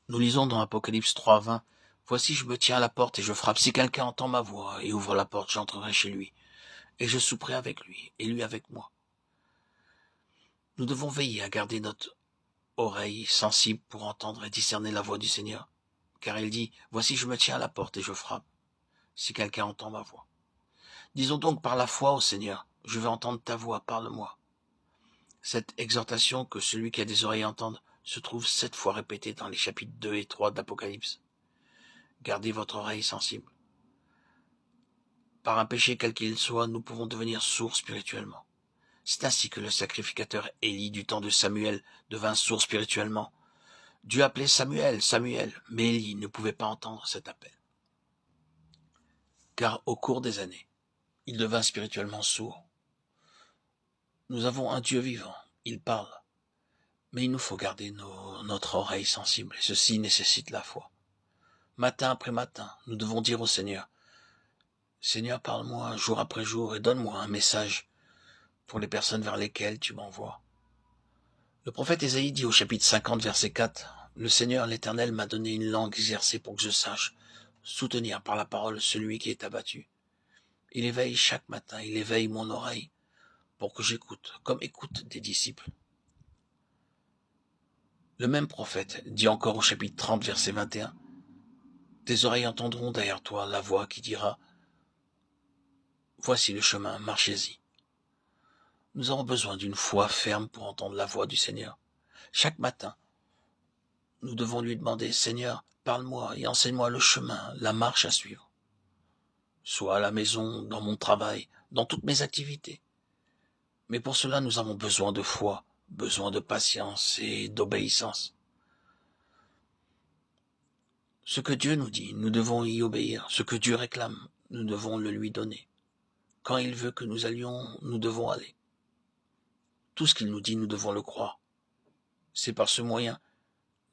Nous lisons dans Apocalypse 3:20, « Voici, je me tiens à la porte et je frappe. Si quelqu'un entend ma voix et ouvre la porte, j'entrerai chez lui, et je souperai avec lui, et lui avec moi. » Nous devons veiller à garder notre oreille sensible pour entendre et discerner la voix du Seigneur, car il dit, « Voici, je me tiens à la porte et je frappe. Si quelqu'un entend ma voix. » Disons donc par la foi au Seigneur, « Je veux entendre ta voix, parle-moi. » Cette exhortation que celui qui a des oreilles entende se trouve 7 fois répétée dans les chapitres 2 et 3 d'Apocalypse. Gardez votre oreille sensible. Par un péché quel qu'il soit, nous pouvons devenir sourds spirituellement. C'est ainsi que le sacrificateur Élie du temps de Samuel devint sourd spirituellement. Dieu appelait Samuel, Samuel, mais Élie ne pouvait pas entendre cet appel. Car au cours des années, il devint spirituellement sourd. Nous avons un Dieu vivant, il parle, mais il nous faut garder notre oreille sensible, et ceci nécessite la foi. Matin après matin, nous devons dire au Seigneur, « Seigneur, parle-moi jour après jour et donne-moi un message pour les personnes vers lesquelles tu m'envoies. » Le prophète Ésaïe dit au chapitre 50, verset 4, « Le Seigneur l'Éternel m'a donné une langue exercée pour que je sache soutenir par la parole celui qui est abattu. Il éveille chaque matin, il éveille mon oreille pour que j'écoute, comme écoutent des disciples. » Le même prophète dit encore au chapitre 30, verset 21, « Tes oreilles entendront derrière toi la voix qui dira, voici le chemin, marchez-y. » Nous avons besoin d'une foi ferme pour entendre la voix du Seigneur. Chaque matin, nous devons lui demander, « Seigneur, parle-moi et enseigne-moi le chemin, la marche à suivre. » Soit à la maison, dans mon travail, dans toutes mes activités. Mais pour cela, nous avons besoin de foi, besoin de patience et d'obéissance. Ce que Dieu nous dit, nous devons y obéir. Ce que Dieu réclame, nous devons le lui donner. Quand il veut que nous allions, nous devons aller. Tout ce qu'il nous dit, nous devons le croire. C'est par ce moyen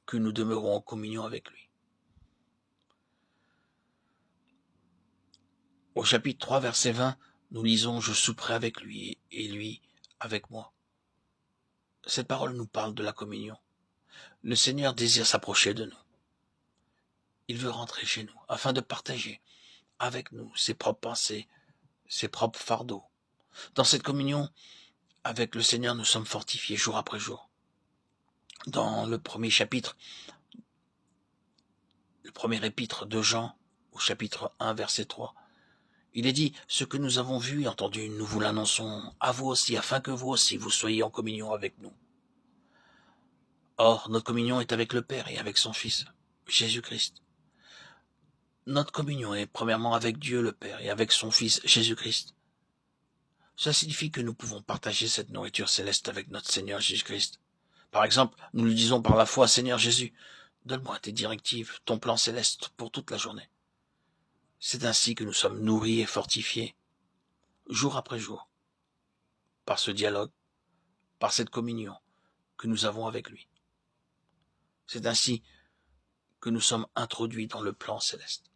que nous demeurons en communion avec lui. Au chapitre 3, verset 20, nous lisons « Je souperai avec lui et lui avec moi ». Cette parole nous parle de la communion. Le Seigneur désire s'approcher de nous. Il veut rentrer chez nous afin de partager avec nous ses propres pensées, ses propres fardeaux. Dans cette communion avec le Seigneur, nous sommes fortifiés jour après jour. Dans le premier chapitre, le premier épître de Jean, au chapitre 1, verset 3, il est dit, « Ce que nous avons vu et entendu, nous vous l'annonçons à vous aussi, afin que vous aussi, vous soyez en communion avec nous. » Or, notre communion est avec le Père et avec son Fils, Jésus-Christ. Notre communion est premièrement avec Dieu le Père et avec son Fils, Jésus-Christ. Cela signifie que nous pouvons partager cette nourriture céleste avec notre Seigneur Jésus-Christ. Par exemple, nous lui disons par la foi, « Seigneur Jésus, donne-moi tes directives, ton plan céleste pour toute la journée. » C'est ainsi que nous sommes nourris et fortifiés, jour après jour, par ce dialogue, par cette communion que nous avons avec lui. C'est ainsi que nous sommes introduits dans le plan céleste.